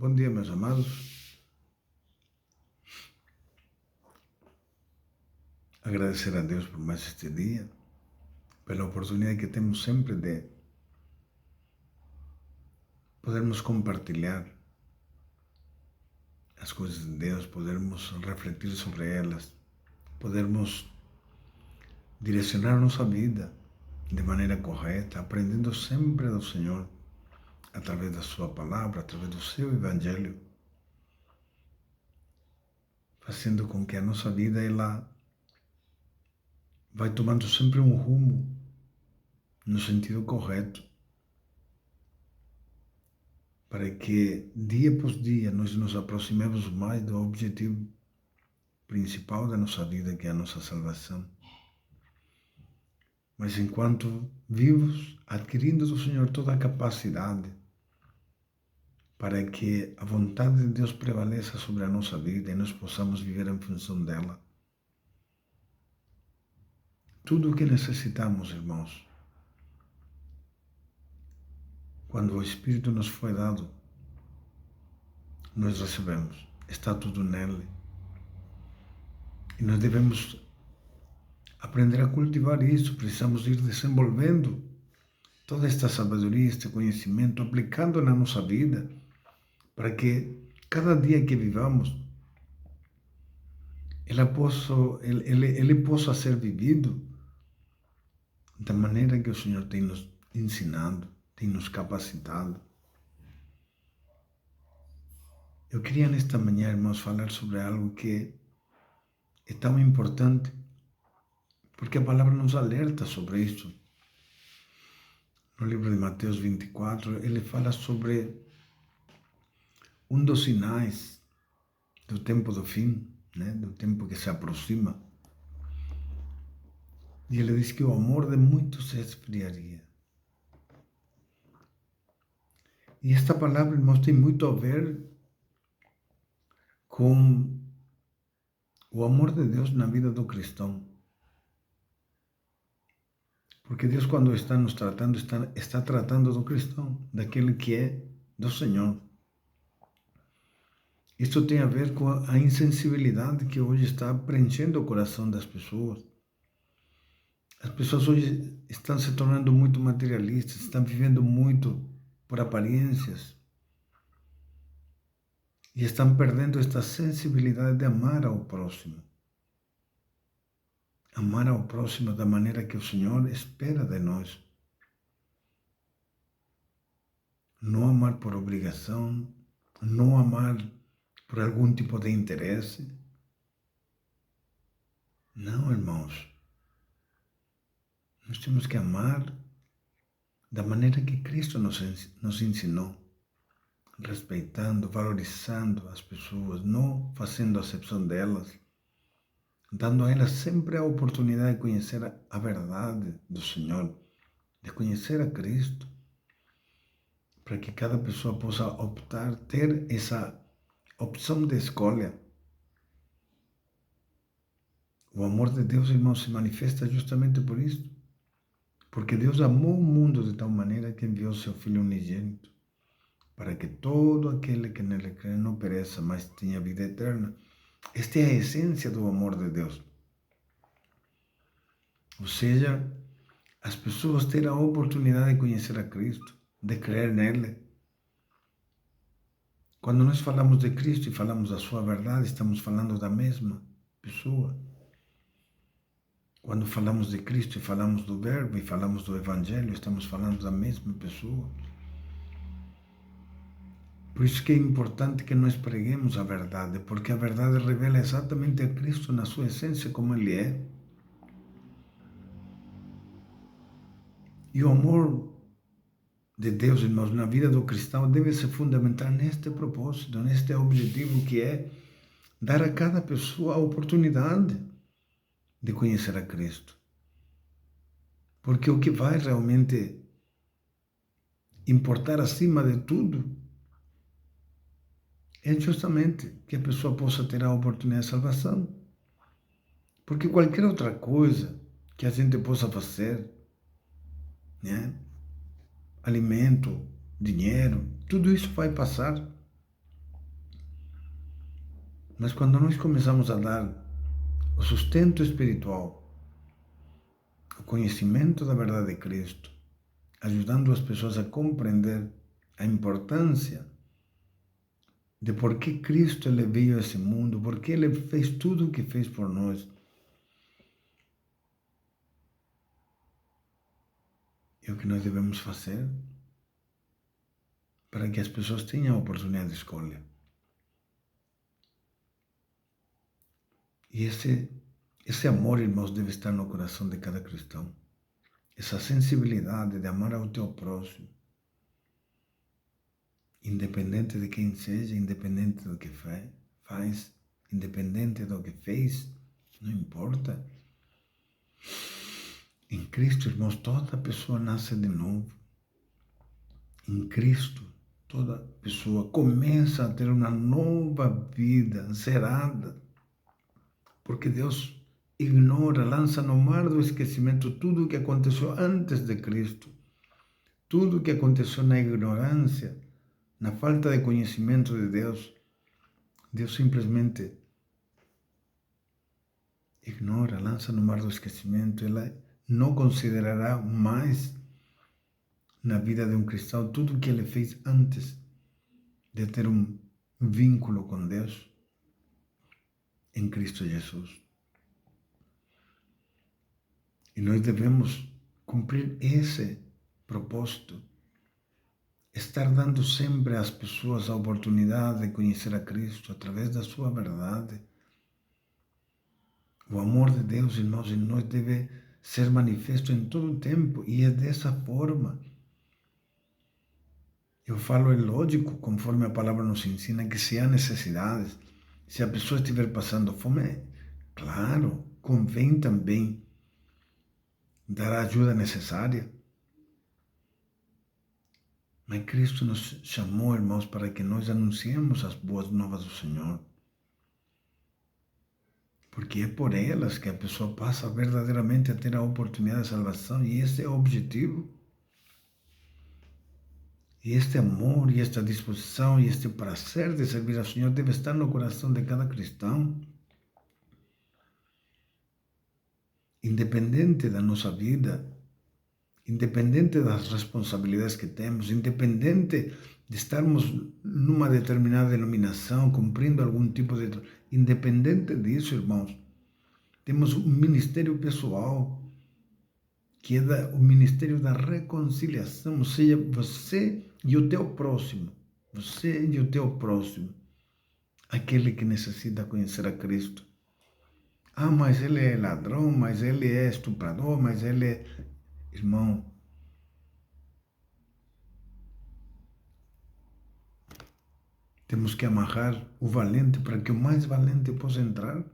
Bom dia, meus amados. Agradecer a Deus por mais este dia, pela oportunidade que temos sempre de podermos compartilhar as coisas de Deus, podermos refletir sobre elas, podermos direcionar nossa vida de maneira correta, aprendendo sempre do Senhor, através da sua palavra, através do seu evangelho, fazendo com que a nossa vida ela vai tomando sempre um rumo no sentido correto, para que dia após dia nós nos aproximemos mais do objetivo principal da nossa vida, que é a nossa salvação. Mas enquanto vivos, adquirindo do Senhor toda a capacidade para que a vontade de Deus prevaleça sobre a nossa vida e nós possamos viver em função dela. Tudo o que necessitamos, irmãos, quando o Espírito nos foi dado, nós recebemos. Está tudo nele. E nós devemos aprender a cultivar isso. Precisamos ir desenvolvendo toda esta sabedoria, este conhecimento, aplicando na nossa vida, para que cada dia que vivamos, ele possa ser vivido da maneira que o Senhor tem nos ensinado, tem nos capacitado. Eu queria nesta manhã, irmãos, falar sobre algo que é tão importante, porque a palavra nos alerta sobre isso. No livro de Mateus 24, ele fala sobre um dos sinais do tempo do fim, do tempo que se aproxima. E ele diz que o amor de muitos se esfriaria. E esta palavra, irmãos, tem muito a ver com o amor de Deus na vida do cristão. Porque Deus, quando está nos tratando, está tratando do cristão, daquele que é do Senhor. Isso tem a ver com a insensibilidade que hoje está preenchendo o coração das pessoas. As pessoas hoje estão se tornando muito materialistas, estão vivendo muito por aparências e estão perdendo esta sensibilidade de amar ao próximo. Amar ao próximo da maneira que o Senhor espera de nós. Não amar por obrigação, não amar por algum tipo de interesse. Não, irmãos. Nós temos que amar da maneira que Cristo nos ensinou, respeitando, valorizando as pessoas, não fazendo acepção delas, dando a elas sempre a oportunidade de conhecer a verdade do Senhor, de conhecer a Cristo, para que cada pessoa possa optar, ter essa opção de escolha. O amor de Deus, irmãos, se manifesta justamente por isso. Porque Deus amou o mundo de tal maneira que enviou seu Filho unigênito, para que todo aquele que nele crê não pereça, mas tenha vida eterna. Esta é a essência do amor de Deus. Ou seja, as pessoas terem a oportunidade de conhecer a Cristo, de crer nele. Quando nós falamos de Cristo e falamos da sua verdade, estamos falando da mesma pessoa. Quando falamos de Cristo e falamos do Verbo e falamos do Evangelho, estamos falando da mesma pessoa. Por isso que é importante que nós preguemos a verdade, porque a verdade revela exatamente a Cristo na sua essência, como Ele é. E o amor de Deus, irmãos, na vida do cristão deve se fundamentar neste propósito, neste objetivo que é dar a cada pessoa a oportunidade de conhecer a Cristo. Porque o que vai realmente importar acima de tudo é justamente que a pessoa possa ter a oportunidade de salvação. Porque qualquer outra coisa que a gente possa fazer, alimento, dinheiro, tudo isso vai passar. Mas quando nós começamos a dar o sustento espiritual, o conhecimento da verdade de Cristo, ajudando as pessoas a compreender a importância de por que Cristo ele veio a esse mundo, por que ele fez tudo o que fez por nós. É o que nós devemos fazer para que as pessoas tenham a oportunidade de escolha. E esse amor, irmãos, deve estar no coração de cada cristão. Essa sensibilidade de amar ao teu próximo, independente de quem seja, independente do que faz, independente do que fez, não importa. Em Cristo, irmãos, toda pessoa nasce de novo. Em Cristo, toda pessoa começa a ter uma nova vida zerada, porque Deus ignora, lança no mar do esquecimento tudo o que aconteceu antes de Cristo, tudo o que aconteceu na ignorância, na falta de conhecimento de Deus. Deus simplesmente ignora, lança no mar do esquecimento. Ela não considerará mais na vida de um cristão tudo o que ele fez antes de ter um vínculo com Deus em Cristo Jesus. E nós devemos cumprir esse propósito, estar dando sempre às pessoas a oportunidade de conhecer a Cristo através da sua verdade. O amor de Deus, irmãos, em nós deve ser manifesto em todo o tempo, e é dessa forma. Eu falo, é lógico, conforme a palavra nos ensina, que se há necessidades, se a pessoa estiver passando fome, claro, convém também dar a ajuda necessária. Mas Cristo nos chamou, irmãos, para que nós anunciemos as boas novas do Senhor. Porque é por elas que a pessoa passa verdadeiramente a ter a oportunidade de salvação, e esse é o objetivo. E este amor, e esta disposição, e este prazer de servir ao Senhor deve estar no coração de cada cristão. Independente da nossa vida, independente das responsabilidades que temos, independente de estarmos numa determinada denominação, cumprindo algum tipo de... Independente disso, irmãos, temos um ministério pessoal, que é o ministério da reconciliação, ou seja, você e o teu próximo, você e o teu próximo, aquele que necessita conhecer a Cristo. Ah, mas ele é ladrão, mas ele é estuprador, mas ele é... Irmão, temos que amarrar o valente para que o mais valente possa entrar.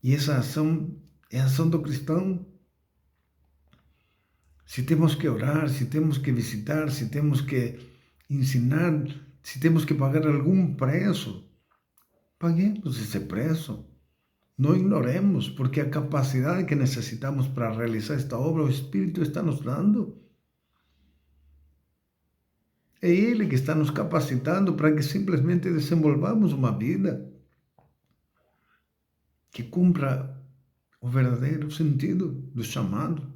E essa ação é a ação do cristão. Se temos que orar, se temos que visitar, se temos que ensinar, se temos que pagar algum preço, paguemos esse preço. Não ignoremos, porque a capacidade que necessitamos para realizar esta obra, o Espírito está nos dando. É Ele que está nos capacitando para que simplesmente desenvolvamos uma vida que cumpra o verdadeiro sentido do chamado.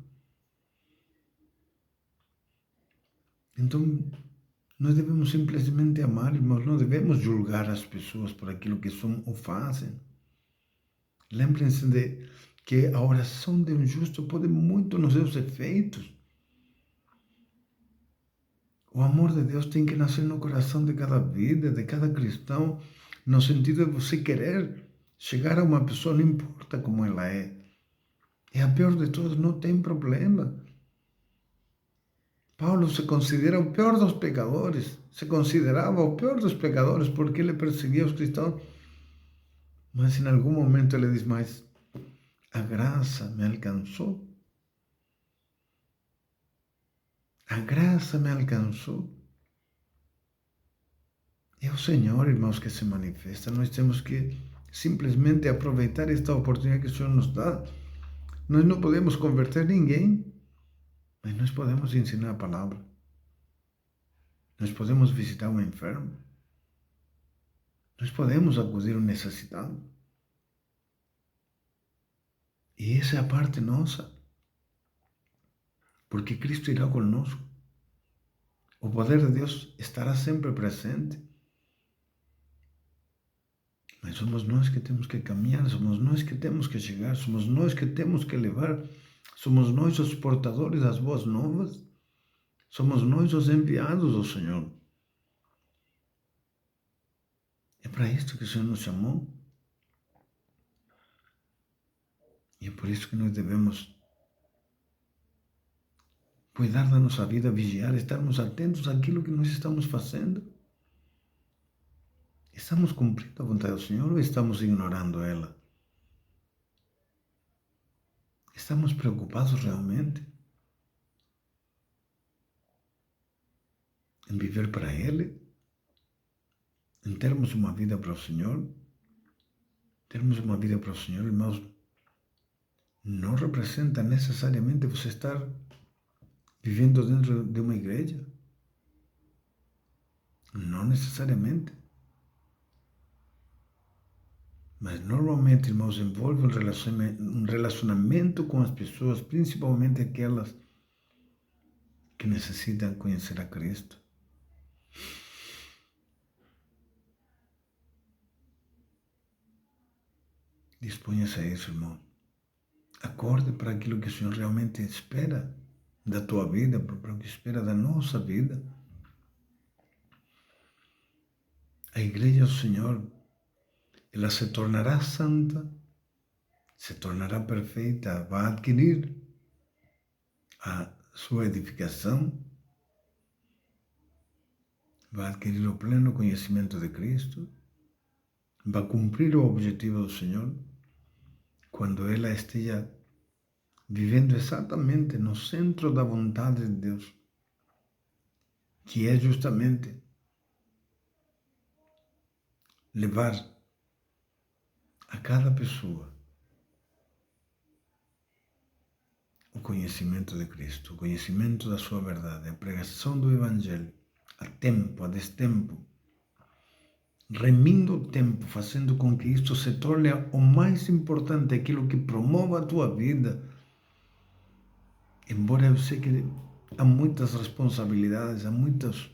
Então, nós devemos simplesmente amar, irmãos, não devemos julgar as pessoas por aquilo que são ou fazem. Lembrem-se de que a oração de um justo pode muito nos seus efeitos. O amor de Deus tem que nascer no coração de cada vida, de cada cristão, no sentido de você querer chegar a uma pessoa, não importa como ela é. É a pior de todas, não tem problema. Paulo se considera o pior dos pecadores, se considerava o pior dos pecadores porque ele perseguia os cristãos. Mas em algum momento ele diz, mas a graça me alcançou. A graça me alcançou. É o Senhor, irmãos, que se manifesta. Nós temos que simplesmente aproveitar esta oportunidade que o Senhor nos dá. Nós não podemos converter ninguém, mas nós podemos ensinar a palavra. Nós podemos visitar um enfermo. Nós podemos acudir ao necessitado. E essa é a parte nossa. Porque Cristo irá conosco. O poder de Deus estará sempre presente. Mas somos nós que temos que caminhar, somos nós que temos que chegar, somos nós que temos que levar, somos nós os portadores das boas novas, somos nós os enviados do Senhor. É para isto que o Senhor nos chamou. E é por isso que nós devemos cuidar da nossa vida, vigiar, estarmos atentos àquilo que nós estamos fazendo. Estamos cumprindo a vontade do Senhor ou estamos ignorando ela? Estamos preocupados realmente em viver para Ele? Em termos uma vida para o Senhor? Termos uma vida para o Senhor, irmãos, não representa necessariamente você estar vivendo dentro de uma igreja. Não necessariamente. Mas normalmente, irmãos, envolve um relacionamento com as pessoas, principalmente aquelas que necessitam conhecer a Cristo. Disponha-se a isso, irmão. Acorde para aquilo que o Senhor realmente espera da tua vida, para o que espera da nossa vida. A igreja do Senhor, ela se tornará santa, se tornará perfeita, vai adquirir a sua edificação, vai adquirir o pleno conhecimento de Cristo, vai cumprir o objetivo do Senhor quando ela esteja vivendo exatamente no centro da vontade de Deus, que é justamente levar a cada pessoa o conhecimento de Cristo, o conhecimento da sua verdade, a pregação do Evangelho, a tempo, a destempo, remindo o tempo, fazendo com que isto se torne o mais importante, aquilo que promova a tua vida. Embora eu sei que há muitas responsabilidades, há muitos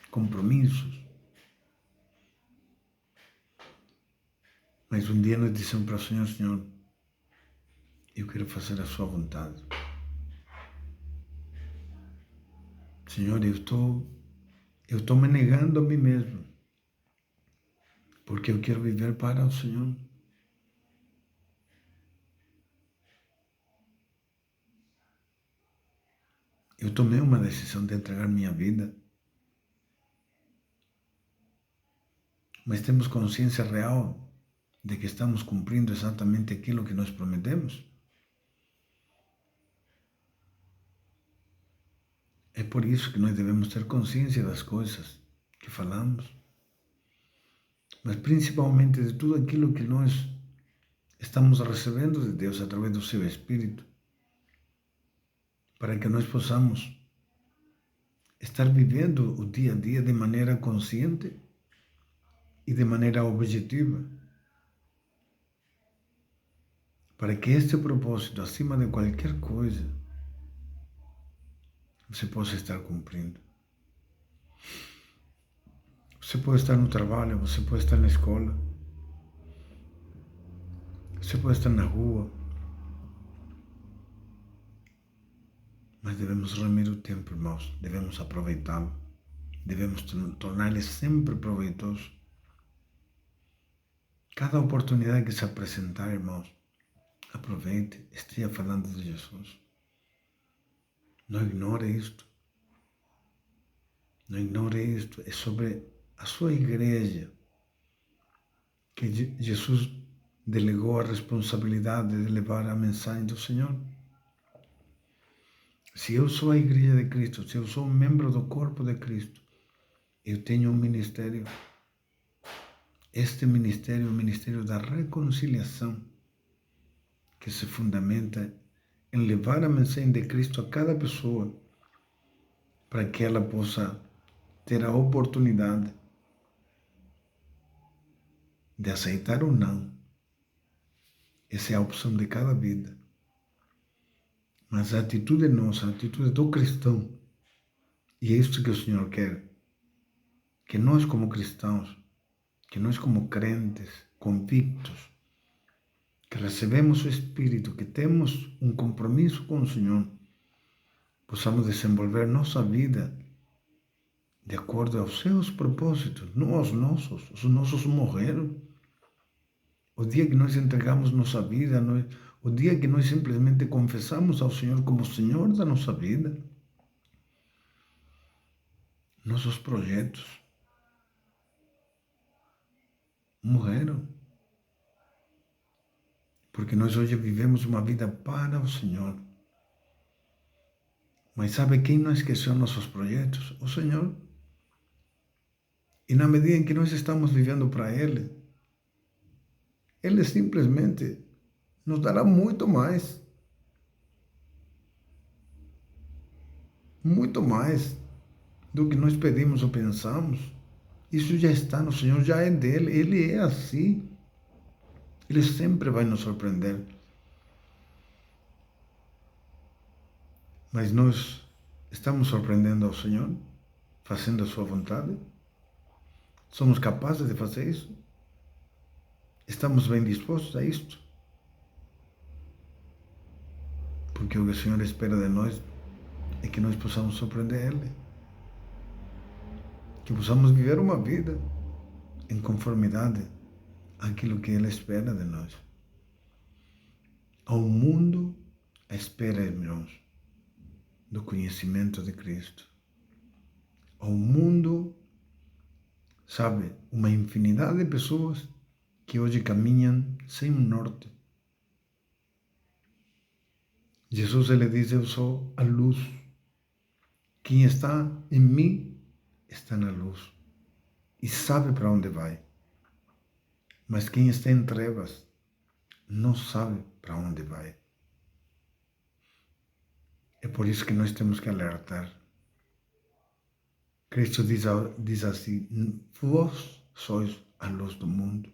compromissos, mas um dia nós dissemos para o Senhor, Senhor, eu quero fazer a sua vontade. Senhor, eu estou me negando a mim mesmo, porque eu quero viver para o Senhor. Eu tomei uma decisão de entregar minha vida, mas temos consciência real de que estamos cumprindo exatamente aquilo que nós prometemos? É por isso que nós devemos ter consciência das coisas que falamos, mas principalmente de tudo aquilo que nós estamos recebendo de Deus através do seu Espírito, para que nós possamos estar vivendo o dia a dia de maneira consciente e de maneira objetiva, para que este propósito, acima de qualquer coisa, você possa estar cumprindo. Você pode estar no trabalho, você pode estar na escola, você pode estar na rua, mas devemos remir o tempo, irmãos, devemos aproveitá-lo, devemos tornar ele sempre proveitoso. Cada oportunidade que se apresentar, irmãos, aproveite, esteja falando de Jesus. Não ignore isto. Não ignore isto. É sobre a sua igreja que Jesus delegou a responsabilidade de levar a mensagem do Senhor. Se eu sou a igreja de Cristo, se eu sou um membro do corpo de Cristo, eu tenho um ministério. Este ministério é o ministério da reconciliação, que se fundamenta em levar a mensagem de Cristo a cada pessoa, para que ela possa ter a oportunidade de aceitar ou não. Essa é a opção de cada vida. Mas a atitude nossa, a atitude do cristão, e é isso que o Senhor quer, que nós como cristãos, que nós como crentes, convictos, que recebemos o Espírito, que temos um compromisso com o Senhor, possamos desenvolver nossa vida de acordo aos seus propósitos, não aos nossos. Os nossos morreram. O dia que nós entregamos nossa vida, o dia que nós simplesmente confessamos ao Senhor como Senhor da nossa vida, nossos projetos morreram. Porque nós hoje vivemos uma vida para o Senhor. Mas sabe quem não esqueceu nossos projetos? O Senhor. E na medida em que nós estamos vivendo para Ele, Ele simplesmente nos dará muito mais. Muito mais do que nós pedimos ou pensamos. Isso já está no Senhor, já é dele. Ele é assim. Ele sempre vai nos surpreender. Mas nós estamos surpreendendo ao Senhor, fazendo a sua vontade? Somos capazes de fazer isso? Estamos bem dispostos a isto? Porque o que o Senhor espera de nós é que nós possamos surpreender Ele. Que possamos viver uma vida em conformidade àquilo que Ele espera de nós. Ao mundo, a espera, irmãos, do conhecimento de Cristo. Ao mundo, sabe, uma infinidade de pessoas que hoje caminham sem um norte. Jesus, ele diz, eu sou a luz. Quem está em mim está na luz e sabe para onde vai. Mas quem está em trevas não sabe para onde vai. É por isso que nós temos que alertar. Cristo diz assim, vós sois a luz do mundo.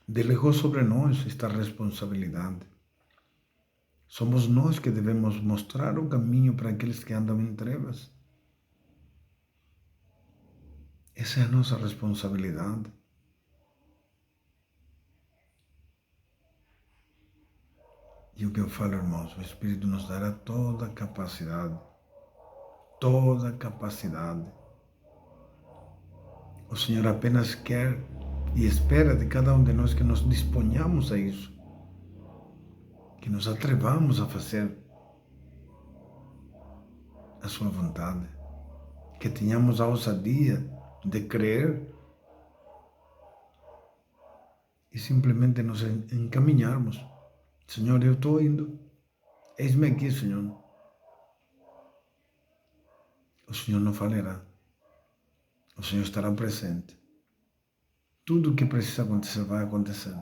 Delegou sobre nós esta responsabilidade. Somos nós que devemos mostrar o caminho para aqueles que andam em trevas. Essa é a nossa responsabilidade. E o que eu falo, irmãos, o Espírito nos dará toda a capacidade. Toda a capacidade. O Senhor apenas quer e espera de cada um de nós que nos disponhamos a isso. Que nos atrevamos a fazer a sua vontade. Que tenhamos a ousadia de crer e simplesmente nos encaminharmos. Senhor, eu estou indo. Eis-me aqui, Senhor. O Senhor não falhará. O Senhor estará presente. Tudo o que precisa acontecer vai acontecer.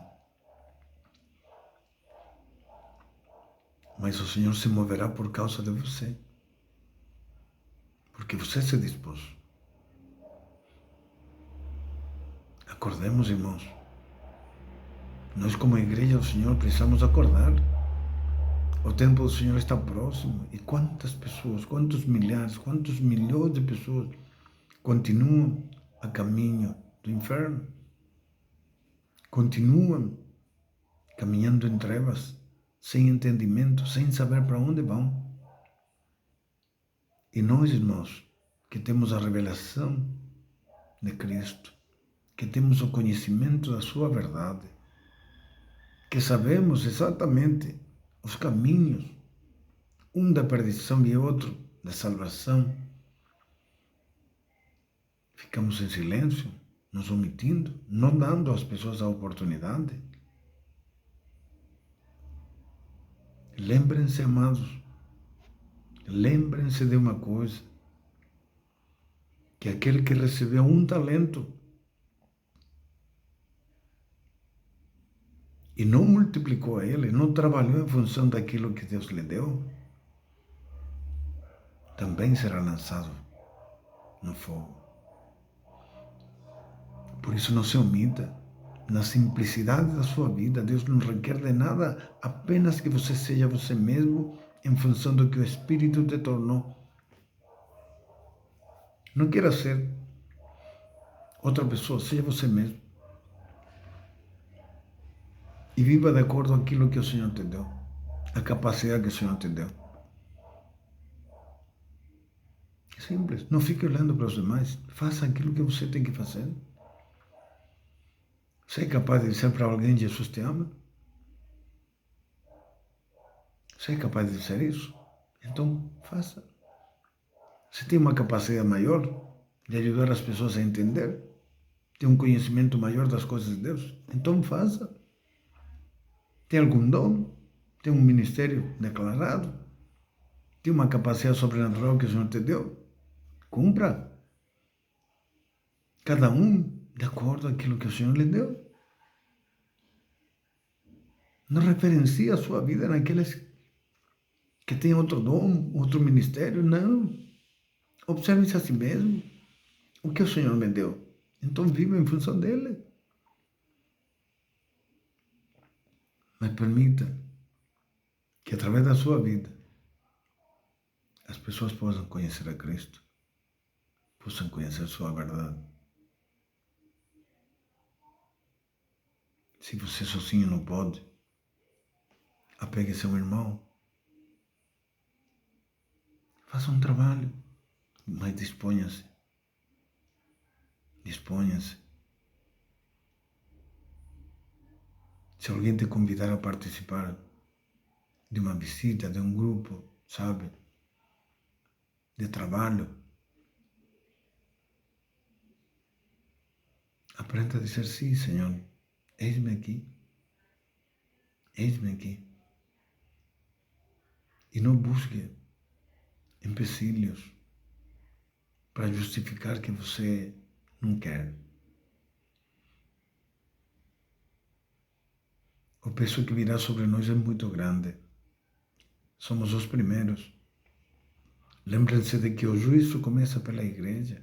Mas o Senhor se moverá por causa de você. Porque você se dispôs. Acordemos, irmãos. Nós, como igreja do Senhor, precisamos acordar. O tempo do Senhor está próximo. E quantas pessoas, quantos milhares, quantos milhões de pessoas continuam a caminho do inferno? Continuam caminhando em trevas, sem entendimento, sem saber para onde vão. E nós, irmãos, que temos a revelação de Cristo, que temos o conhecimento da sua verdade, que sabemos exatamente os caminhos, um da perdição e outro da salvação, ficamos em silêncio, nos omitindo, não dando às pessoas a oportunidade. Lembrem-se, amados, lembrem-se de uma coisa, que aquele que recebeu um talento e não multiplicou ele, não trabalhou em função daquilo que Deus lhe deu, também será lançado no fogo. Por isso não se omita. Na simplicidade da sua vida, Deus não requer de nada, apenas que você seja você mesmo em função do que o Espírito te tornou. Não queira ser outra pessoa, seja você mesmo. E viva de acordo com aquilo que o Senhor te deu, a capacidade que o Senhor te deu. É simples. Não fique olhando para os demais. Faça aquilo que você tem que fazer. Você é capaz de dizer para alguém: Jesus te ama? Você é capaz de dizer isso? Então, faça. Você tem uma capacidade maior de ajudar as pessoas a entender? Tem um conhecimento maior das coisas de Deus? Então, faça. Tem algum dom? Tem um ministério declarado? Tem uma capacidade sobrenatural que o Senhor te deu? Cumpra. Cada um de acordo com aquilo que o Senhor lhe deu. Não referencie a sua vida naqueles que têm outro dom, outro ministério. Não. Observe-se a si mesmo. O que o Senhor me deu? Então viva em função dele. Mas permita que através da sua vida as pessoas possam conhecer a Cristo, possam conhecer a sua verdade. Se você sozinho não pode, apegue seu irmão. Faça um trabalho, mas disponha-se. Disponha-se. Se alguém te convidar a participar de uma visita, de um grupo, sabe, de trabalho, aprenda a dizer sim, Senhor. Eis-me aqui. Eis-me aqui. E não busque empecilhos para justificar que você não quer. O peso que virá sobre nós é muito grande. Somos os primeiros. Lembrem-se de que o juízo começa pela igreja.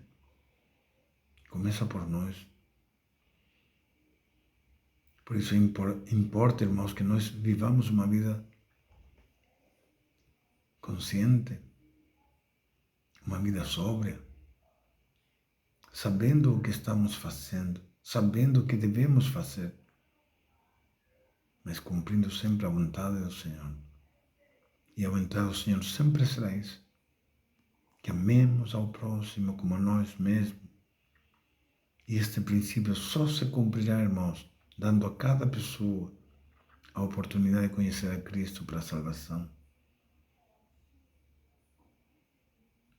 Começa por nós. Por isso importa, irmãos, que nós vivamos uma vida consciente, uma vida sóbria, sabendo o que estamos fazendo, sabendo o que devemos fazer, mas cumprindo sempre a vontade do Senhor. E a vontade do Senhor sempre será isso, que amemos ao próximo como a nós mesmos. E este princípio só se cumprirá, irmãos, dando a cada pessoa a oportunidade de conhecer a Cristo para a salvação.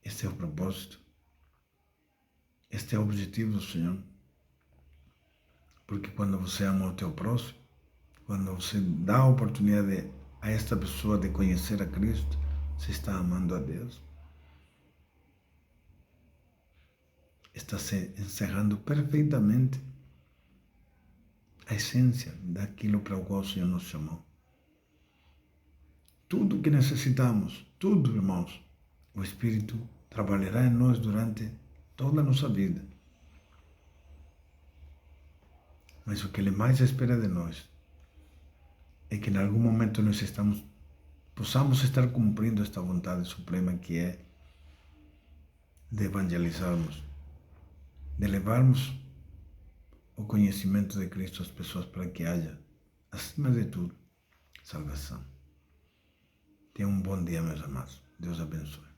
Este é o propósito. Este é o objetivo do Senhor. Porque quando você ama o teu próximo, quando você dá a oportunidade a esta pessoa de conhecer a Cristo, você está amando a Deus. Está se encerrando perfeitamente a essência daquilo para o qual o Senhor nos chamou. Tudo que necessitamos, tudo, irmãos, o Espírito trabalhará em nós durante toda a nossa vida. Mas o que Ele mais espera de nós é que em algum momento nós possamos estar cumprindo esta vontade suprema que é de evangelizarmos, de levarmos o conhecimento de Cristo às pessoas para que haja, acima de tudo, salvação. Tenham um bom dia, meus amados. Deus abençoe.